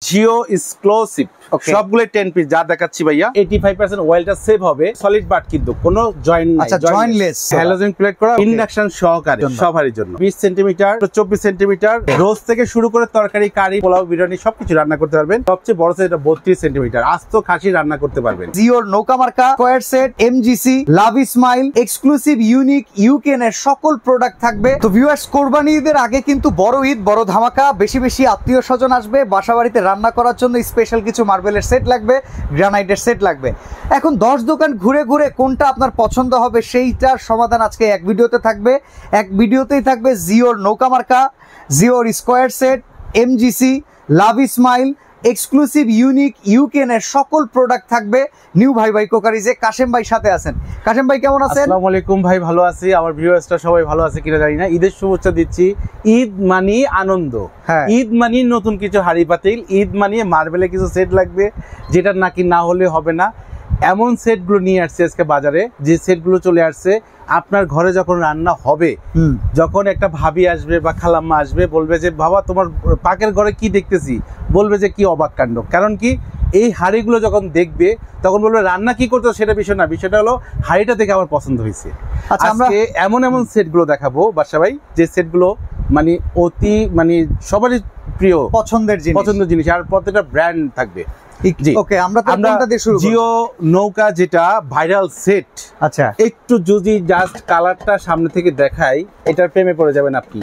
Jio exclusive সবগুলো 10 piece যা দেখাচ্ছি ভাইয়া 85% অয়েলটা সেভ হবে সলিড বাট কিন্তু কোনো জয়েন্ট নাই আচ্ছা জয়েন্টলেস হ্যালোজেন প্লেট করা ইন্ডাকশন সহকারে সবারই জন্য 20 সেমি 24 সেমি রোজ থেকে শুরু করে তরকারি কারি পোলাও বিরিয়ানি সবকিছু রান্না করতে পারবেন সবচেয়ে বড় সেট 32 সেমি আস্ত খাসি রান্না করতে পারবেন জিওর নৌকা মার্কা স্কয়ার সেট এমজিসি লাভ স্মাইল এক্সক্লুসিভ ইউনিক ইউকেন এর সকল প্রোডাক্ট থাকবে তো ভিউয়ার্স কোরবানি ঈদের আগে কিন্তু বড় ঈদ বড় ধামাকা বেশি বেশি আত্মীয় স্বজন আসবে বাসাবাড়িতে রান্না করার জন্য স্পেশাল কিছু মার্বেলের সেট লাগবে গ্রানাইটের সেট লাগবে এখন 10 দোকান ঘুরে ঘুরে কোনটা আপনার পছন্দ হবে সেইটার সমাধান আজকে এক ভিডিওতে থাকবে এক ভিডিওতেই থাকবে জিওর নৌকা মার্কা জিওর স্কয়ার সেট এমজিসি লাভ স্মাইল এক্সক্লুসিভ ইউনিক ইউকেন এর সকল প্রোডাক্ট থাকবে নিউ ভাই ভাই কোকারিজে কাশেম ভাই সাথে আছেন কাশেম ভাই কেমন আছেন আসসালামু আলাইকুম ভাই ভালো আছি আমার ভিউয়ার্সরা সবাই ভালো আছে কিনা জানি না ঈদের শুভেচ্ছা দিচ্ছি ঈদ মানি আনন্দ ঈদ মানি নতুন কিছু হাড়ি পাতিল ঈদ মানি মার্বেলে কিছু সেট লাগবে যেটা নাকি না হলে হবে না এমন সেটগুলো নিয়ে আসছে আজকে বাজারে যে সেটগুলো চলে আসছে আপনার ঘরে যখন রান্না হবে যখন একটা ভাবি আসবে বা খালাম্মা আসবে বলবে যে বাবা তোমার পাকের ঘরে কি দেখতেছি বলবে যে কি অবাক কাণ্ড কারণ কি এই হাঁড়িগুলো যখন দেখবে তখন বলবে রান্না কি করতো সেটা বিষয় না বিষয়টা হলো হাঁড়িটা দেখে আমার পছন্দ হয়েছে আজকে এমন এমন সেটগুলো দেখাবো বাদশা ভাই যে সেটগুলো মানে অতি মানে সবারই প্রিয় পছন্দের জিনিস আর প্রত্যেকটা ব্র্যান্ড থাকবে জিও নৌকা যেটা ভাইরাল সেট আচ্ছা একটু যদি জাস্ট কালারটা সামনে থেকে দেখাই এটার প্রেমে পড়ে যাবেন আপনি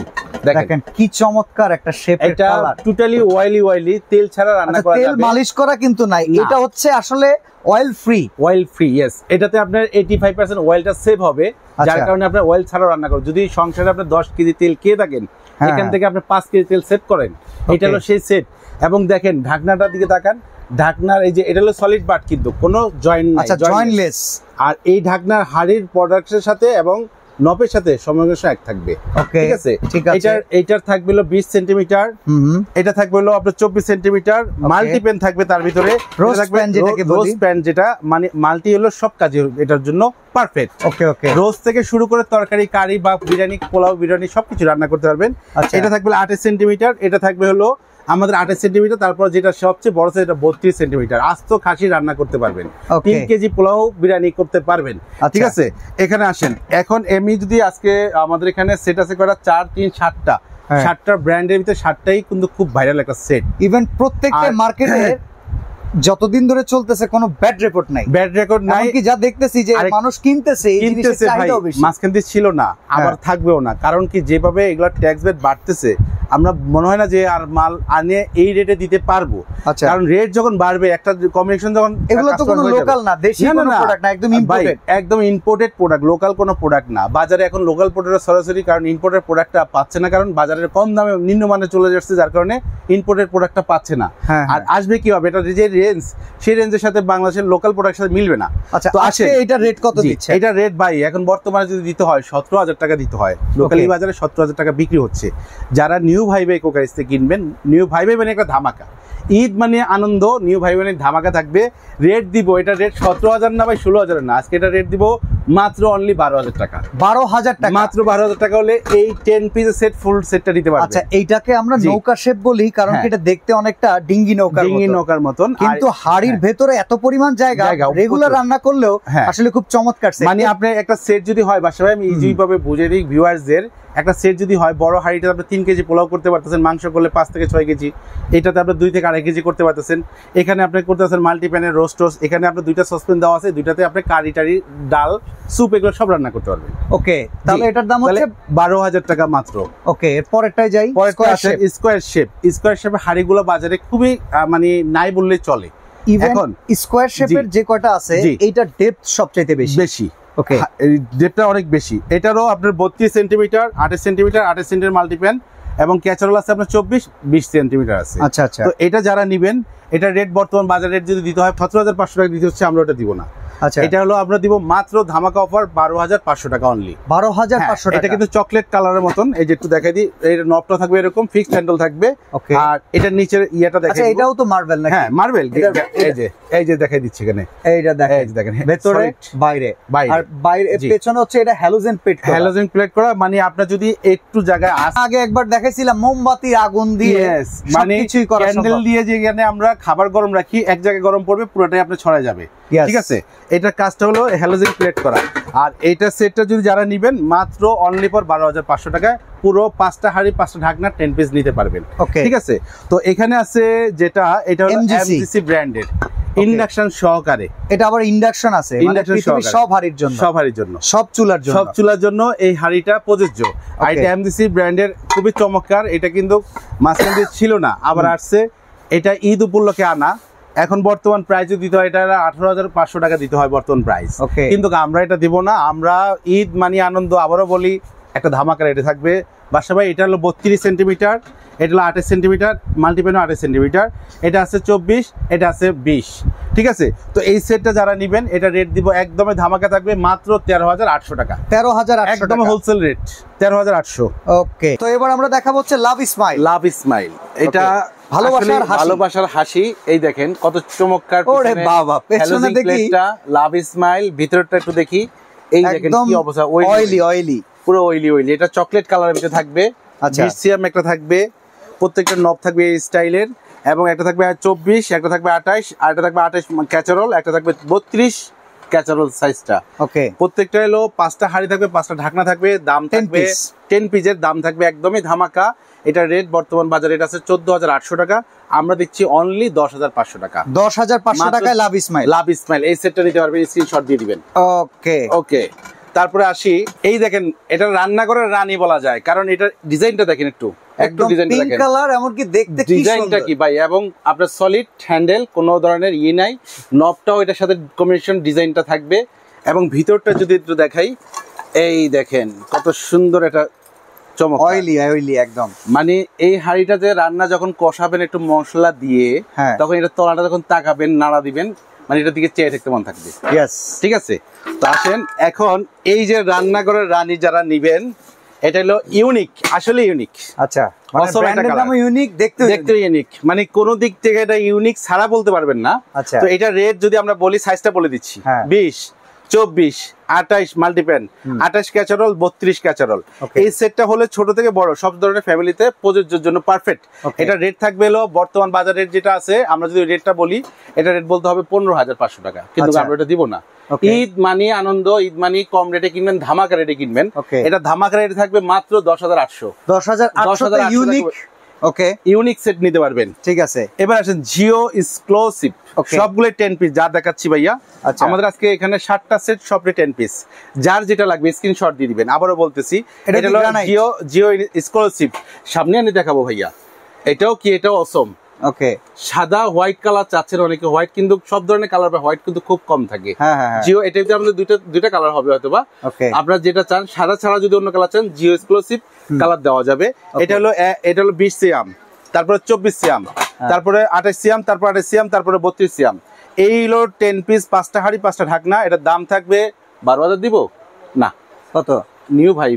দেখেন কি চমৎকার একটা শেপ এটা টোটালি অয়েলি তেল ছাড়া রান্না করা যাবে তেল মালিশ করা কিন্তু নাই এটা হচ্ছে আসলে অয়েল ফ্রি ইয়েস এটাতে আপনার 85% অয়েলটা সেভ হবে যার কারণে আপনার অয়েল ছাড়া রান্না করেন যদি সংসারে আপনি 10 কেজি তেল খেয়ে থাকেন এখান থেকে আপনি 5 কেজি তেল সেভ করেন এটা হলো সেই সেট এবং দেখেন ঢাকনাটার দিকে তাকান ঢাকনার এই যে এটা হলো সলিড বাট কিন্তু কোনো জয়েন্ট নাই আচ্ছা জয়েন্টলেস আর এই ঢাকনার হাড়ির প্রোডাক্টের সাথে এবং নবের সাথে সমগ্র এক থাকবে ঠিক আছে এটার থাকবে হলো 20 সেমি এটা থাকবে হলো আপনার 24 সেমি মাল্টি পেন থাকবে তার ভিতরে রোজ প্যান যেটা মানে মাল্টি হলো সব কাজে এটার জন্য পারফেক্ট ওকে রোজ থেকে শুরু করে তরকারি কারি বা বিরিয়ানি পোলাও বিরিয়ানি সবকিছু রান্না করতে পারবেন এটা থাকবে 28 সেমি এটা থাকবে হলো আমাদের 28 সেমি তারপর যেটা সবচেয়ে বড় সেটা 32 সেমি আস্ত খাসি রান্না করতে পারবেন 3 কেজি পোলাও বিরিয়ানি করতে পারবেন ঠিক আছে এখানে আসেন এখন এমনি যদি আজকে আমাদের এখানে সেট আছে করা 4 3 7টা ব্র্যান্ডের ভিতরে 7টাই কিন্তু খুব ভাইরাল একটা সেট ইভেন প্রত্যেকটা মার্কেটে যতদিন ধরে চলতেছে কোনো ব্যাড রেকর্ড নাই কি যা দেখতেছি যে মানুষ কিনতেছে ভাই মাঝখান দিয়ে ছিল না আবার থাকবেও না কারণ কি যেভাবে এগুলা ট্যাক্স বেট বাড়তেছে আমরা মনে হয় না যে আর মাল আনে এই রেটে দিতে পারবো কারণ রেট যখন বাড়বে একটা কম্বিনেশন যখন এগুলো তো কোনো লোকাল না দেশি কোনো প্রোডাক্ট না একদম ইম্পোর্টেড প্রোডাক্ট লোকাল কোনো প্রোডাক্ট না বাজারে এখন লোকাল প্রোডাক্ট সরাসরি কারণ ইম্পোর্টেড প্রোডাক্টটা পাচ্ছে না কারণ বাজারে কম দামে নিম্নমানে চলে যাচ্ছে যার কারণে ইম্পোর্টেড প্রোডাক্টটা পাচ্ছে না আর আসবে কি হবে এটা যে রেঞ্জ সেই রেঞ্জের সাথে বাংলাদেশের লোকাল প্রোডাক্টের সাথে মিলবে না আচ্ছা তো আসে এটা রেট কত দিচ্ছে এটা রেট ভাই এখন বর্তমানে যদি দিতে হয় 17000 টাকা দিতে হয় লোকালি বাজারে 17000 টাকা বিক্রি হচ্ছে যারা নিউ ভাই ভাই কোকারিজ থেকে কিনবেন নিউ ভাই ভাই মানে একটা ধামাকা ঈদ মানে আনন্দ নিউ ভাই বোনের ধামাকা থাকবে রেট দিব এটা রেট 17000 না ভাই 16000 না আজকে এটা রেট দিব মাত্র অনলি 12000 টাকা 12000 টাকা মাত্র 12000 টাকা হলে এই 10 পিসের সেট ফুল সেটটা দিতে পারবে আচ্ছা এইটাকে আমরা নৌকা শেপ বলি কারণ এটা দেখতে অনেকটা ডিঙ্গি নৌকার মতন কিন্তু হাড়ির ভেতরে এত পরিমাণ জায়গা রেগুলার রান্না করলেও আসলে খুব চমৎকার সেট মানে আপনি একটা সেট যদি হয় বাসায় আমি ইজি ভাবে বুঝিয়ে দিই ভিউয়ারদের একটা সেট যদি হয় বড় হাঁড়িটা আপনি 3 কেজি পোলাও করতে পারতেছেন মাংস করলে 5 থেকে 6 কেজি এটাতে আপনি 2 থেকে 2.5 কেজি করতে পারতেছেন এখানে আপনি করতেছেন মাল্টি প্যানের রোস্ট এখানে আপনি দুইটা সসপ্যান দেওয়া আছে দুইটাতে আপনি কারি টারি ডাল স্যুপ এগুলো সব রান্না করতে পারবেন ওকে তাহলে এটার দাম হচ্ছে 12000 টাকা মাত্র ওকে এর পরেরটাই যাই স্কয়ার শেপের হাঁড়িগুলো বাজারে খুবই মানে নাই বললেই চলে এখন স্কয়ার শেপের যে কয়টা আছে এইটা ডেপথ সবচেয়ে বেশি ওকে ডেপথটা অনেক বেশি এটারও আপনার 32 সেমি 28 সেমি 28 সেমি মাল্টিপ্যান এবং ক্যাচারোল আছে আপনার 20 সেমি আছে আচ্ছা তো এটা যারা নেবেন এটা রেট বর্তমান বাজার রেট যদি দিতে হয় 17500 টাকা দিতে হচ্ছে আমরা ওটা দিব না আচ্ছা এটা হলো আমরা দিব মাত্র ধামাকা অফার 12,500 টাকা অনলি। 12,500 টাকা। এটা কিন্তু চকলেট কালারের মতন, এই যে একটু দেখাই দিই, এই নবটা থাকবে এরকম ফিক্সড হ্যান্ডেল থাকবে। আর এটার নিচের ইয়াটা দেখাই। আচ্ছা এটাও তো মার্বেল নাকি? হ্যাঁ মার্বেল। এই যে দেখাই দিচ্ছি এখানে, এইটা দেখেন, এই যে দেখেন ভেতরে বাইরে, আর বাইরে পেছনে হচ্ছে এটা হ্যালোজেন প্লেট করা। হ্যালোজেন প্লেট করা, মানে আপনার যদি একটু জায়গায় আগে একবার দেখাইছিলাম মোমবাতি আগুন দিয়ে, মানে কিছুই করা সম্ভব। ক্যান্ডেল দিয়ে যেখানে আমরা খাবার গরম রাখি, এক জায়গায় গরম পড়বে পুরোটাই আপনার ছড়ায় যাবে। ঠিক আছে, এটার কাজটা হলো হ্যালোজেন প্লেট করা। আর এইটা সেটটা যদি যারা নেবেন মাত্র অনলি ফর 12,500 টাকায় পুরো 5টা হাঁড়ি 5টা ঢাকনা 10 পিস নিতে পারবেন। ঠিক আছে, তো এখানে আছে যেটা, এটা হলো এমজিসি ব্র্যান্ডের ইন্ডাকশন সহকারে। এটা আবার ইন্ডাকশন আছে, মানে পৃথিবীর সব হাড়ির জন্য, সব হাড়ির জন্য, সব চুলার জন্য, সব চুলার জন্য এই হাড়িটা প্রযোজ্য। আর এটা এমজিসি ব্র্যান্ডের, খুবই চমৎকার। এটা কিন্তু মাঝখান দিয়ে ছিল না, আবার আসছে। এটা ঈদ উপলক্ষে আনা। এখন বর্তমান প্রাইস দিতে হয়, এটা 18,500 টাকা দিতে হয় বর্তমান প্রাইস। কিন্তু আমরা এটা দিব না, আমরা ঈদ মানে আনন্দ, আবারও বলি একটা ধামাকা রেটে থাকবে। বাসা ভাই এটা হলো 32 সেন্টিমিটার, এটা হলো 28 সেন্টিমিটার, মাল্টিপ্যানও 28 সেন্টিমিটার, এটা আছে 24, এটা আছে 20। ঠিক আছে, তো এই সেটটা যারা নেবেন এটা রেট দিব একদমই ধামাকা থাকবে মাত্র 13,800 টাকা। 13,800 একদম হোলসেল রেট 13,800। ওকে, তো এবার আমরা দেখাবো হচ্ছে লাভ ইসমাইল। লাভ ইসমাইল, এটা ভালোবাসার হাসি। এই দেখেন কত চমৎকার। ওরে বাবা, পেছনে দেখি লাভ ইসমাইল, ভিতরটা একটু দেখি। এই দেখেন কি অবস্থা, অয়েলি, পুরো অয়েলি। এটা চকলেট কালারের ভিতরে থাকবে। আচ্ছা, বিসিএম একটা থাকবে, প্রত্যেকটা নব থাকবে এই স্টাইলের, এবং একটা থাকবে 24, একটা থাকবে 28, আর একটা থাকবে 28 ক্যাচারোল, একটা থাকবে 32 ক্যাচারোল সাইজটা। ওকে, প্রত্যেকটা হলো 5টা হাঁড়ি থাকবে, 5টা ঢাকনা থাকবে, দাম থাকবে 10 পিসের দাম থাকবে একদমই ধামাকা। এটা রেট বর্তমান বাজারে রেট আছে 14,800 টাকা, আমরা দিচ্ছি অনলি 10,500 টাকা। 10,500 টাকায় লাভ ইসমাইল। লাভ ইসমাইল এই সেটটা নিতে পারবেন, স্ক্রিনশট দিয়ে দিবেন। ওকে, তারপরে আসি। এই দেখেন, এটা রান্নাঘরের রানী বলা যায়, কারণ এটা ডিজাইনটা দেখেন, একটু ডিজাইনটা দেখেন, কালার এমনকি দেখতে কি ডিজাইনটা কি ভাই, এবং আপনার সলিড হ্যান্ডেল, কোনো ধরনের নাই, নবটাও এটার সাথে কম্বিনেশন ডিজাইনটা থাকবে। এবং ভিতরটা যদি একটু দেখাই, এই দেখেন কত সুন্দর, এটা চমৎকার অয়েলি একদম। মানে এই হাঁড়িটাতে রান্না যখন কষাবেন একটু মশলা দিয়ে, তখন এটা তলাটা যখন তাকাবেন, নাড়া দিবেন, মানে এটার দিকে চেয়ে থাকতে মন থাকবে। ঠিক আছে, তো আসেন এখন এই যে রান্নাঘরের রানী যারা নিবেন, এটা হলো ইউনিক, আসলে ইউনিক। আচ্ছা, ব্র্যান্ডের নাম ইউনিক, দেখতে ইউনিক, মানে কোন দিক থেকে এটা ইউনিক ছাড়া বলতে পারবেন না। তো এটা রেট যদি আমরা বলি, সাইজটা বলে দিচ্ছি, 20, 24, 28 মাল্টিপ্যান, 28 ক্যাচারোল, 32 ক্যাচারোল। এই সেটটা হলে ছোট থেকে বড় সব ধরনের ফ্যামিলিতে প্রযোজ্যের জন্য পারফেক্ট। এটা রেট থাকবে হলো বর্তমান বাজার রেট যেটা আছে, আমরা যদি রেটটা বলি, এটা রেট বলতে হবে 15,500 টাকা, কিন্তু আমরা এটা দিব না। ঈদ মানি আনন্দ, ঈদ মানি কম রেটে কিনবেন, ধামাকা রেটে কিনবেন। এটা ধামাকা রেটে থাকবে মাত্র 10,800। 10,800 ইউনিক। ওকে, ইউনিক সেট নিতে পারবেন। ঠিক আছে, এবার আসেন জিও এক্সক্লুসিভ, সবগুলো 10 পিস যা দেখাচ্ছি ভাইয়া। আমাদের আজকে এখানে 7টা সেট, সবরে 10 পিস। যার যেটা লাগবে স্ক্রিনশট দিয়ে দিবেন। আবারও বলতেছি, এটা হলো জিও এক্সক্লুসিভ। সামনে আমি দেখাবো ভাইয়া, এটাও কি, এটাও অসম। ওকে, সাদা হোয়াইট কালার চাচ্ছেন অনেকে, হোয়াইট কিন্তু সব ধরনের কালার পায়, হোয়াইট কিন্তু খুব কম থাকে। জিও এটাতে আমাদের দুইটা কালার হবে হয়তোবা, আপনারা যেটা চান। সাদা ছাড়া যদি অন্য কালার চান, জিও এক্সক্লুসিভ কালার দেওয়া যাবে। এটা হলো 20 সিএম, তারপরে 24 সিএম, তারপরে 28 সিএম, তারপরে 28 সিএম, তারপরে 32 সিএম। এই হলো 10 পিস, 5টা হাঁড়ি 5টা ঢাকনা। এটার দাম থাকবে 12,000 দিব না, কত নিউ ভাই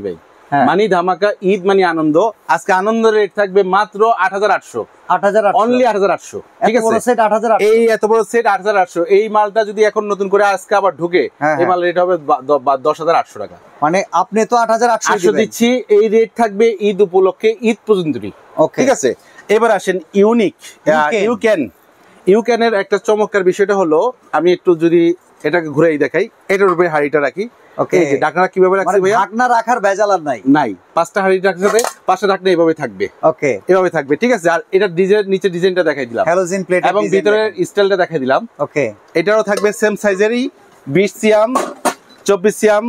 মানি ধামাকা, ঈদ মানি আনন্দ। আজকে আনন্দ রেট থাকবে মাত্র 8,800, অনলি 8,800। ঠিক আছে, এই এত বড় সেট 8,800। এই মালটা যদি এখন নতুন করে আজকে আবার ঢুকে, এই মাল রেট হবে 10,800 টাকা। মানে আপনি তো 8,800 দিচ্ছি, এই রেট থাকবে ঈদ উপলক্ষে, ঈদ পর্যন্তই। ঠিক আছে, এবার আসেন ইউনিক ইউক্যানের একটা চমৎকার বিষয়টা হলো, আমি একটু যদি এটাকে ঘুরেই দেখাই, এটার উপরে হাঁড়িটা রাখি। এই যে ঢাকনা কিভাবে রাখছি ভাইয়া, ঢাকনা রাখার ভেজাল আর নাই। 5টা হাঁড়ি রাখতে, 5টা ঢাকনা এইভাবে থাকবে। ওকে, এভাবে থাকবে। ঠিক আছে, আর এটা নিচে ডিজাইনটা দেখাই দিলাম, হ্যালোজেন প্লেট, এবং ভিতরের স্টাইলটা দেখাই দিলাম। ওকে, এটাও থাকবে সেম সাইজেরই, 20 সিএম, 24 সিএম,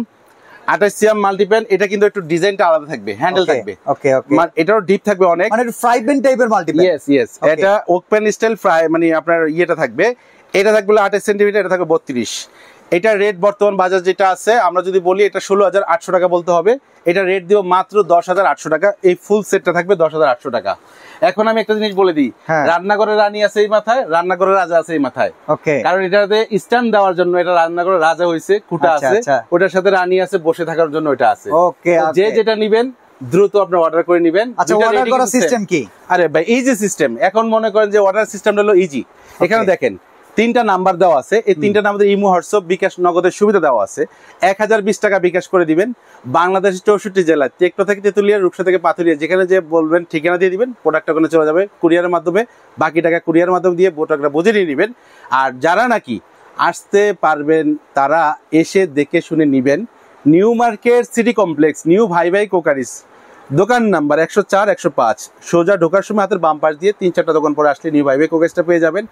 28 সিএম মাল্টিপ্যান। এটা কিন্তু একটু ডিজাইনটা আলাদা থাকবে, হ্যান্ডেল থাকবে। ওকে, মানে এটাও ডিপ থাকবে অনেক, মানে ফ্রাই প্যান টাইপের মাল্টিপ্যান। ইয়েস, এটা ওক প্যান স্টাইল ফ্রাই, মানে আপনার ইয়েটা থাকবে। এটা থাকবে 28 সেন্টিমিটার, এটা থাকবে 32। এটা রেট বর্তমান বাজার যেটা আছে, আমরা যদি বলি এটা 16,800 টাকা বলতে হবে, এটা রেট দিব মাত্র 10,800 টাকা। এই ফুল সেটটা থাকবে 10,800 টাকা। এখন আমি একটা জিনিস বলে দিই, রান্নাঘরের রানী আছে এই মাথায়, রান্নাঘরের রাজা আছে এই মাথায়। ওকে, কারণ এটাতে স্ট্যান্ড দেওয়ার জন্য এটা রান্নাঘরের রাজা হইছে, খুঁটা আছে, ওটার সাথে রানী আছে, বসে থাকার জন্য এটা আছে। ওকে, যে যেটা নিবেন দ্রুত আপনার অর্ডার করে নেবেন। আচ্ছা, অর্ডার করার সিস্টেম কি? আরে ভাই ইজি সিস্টেম। এখন মনে করেন যে অর্ডার সিস্টেমটা হলো ইজি। এখানে দেখেন 3টা নাম্বার দেওয়া আছে, এই 3টা নাম্বারে ইমো, হোয়াটসঅ্যাপ, বিকাশ, নগদের সুবিধা দেওয়া আছে। 1020 টাকা বিকাশ করে দিবেন। বাংলাদেশের 64 জেলায়, টেকনো থেকে তেতুলিয়া, রূপসা থেকে পাথুরিয়া, যেখানে যে বলবেন ঠিকানা দিয়ে দিবেন, প্রোডাক্ট ওখানে চলে যাবে কুরিয়ারের মাধ্যমে। বাকি টাকা কুরিয়ারের মাধ্যমে দিয়ে প্রোডাক্টটা বুঝে নিয়ে নেবেন। আর যারা নাকি আসতে পারবেন তারা এসে দেখে শুনে নিবেন। New market city complex, new ভাই ভাই কোকারিস, দোকান নাম্বার 104, 105। সোজা ঢোকার সময় হাতের বাম পাশ দিয়ে 3-4টা দোকান পরে আসলে নিউ ভাই ভাই কোকারিসটা পেয়ে যাবেন।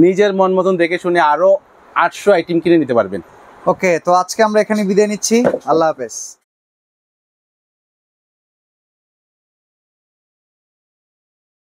নিজের মন মতন দেখে শুনে আরো 800 আইটেম কিনে নিতে পারবেন। ওকে, তো আজকে আমরা এখানে বিদায় নিচ্ছি। আল্লাহ হাফেজ।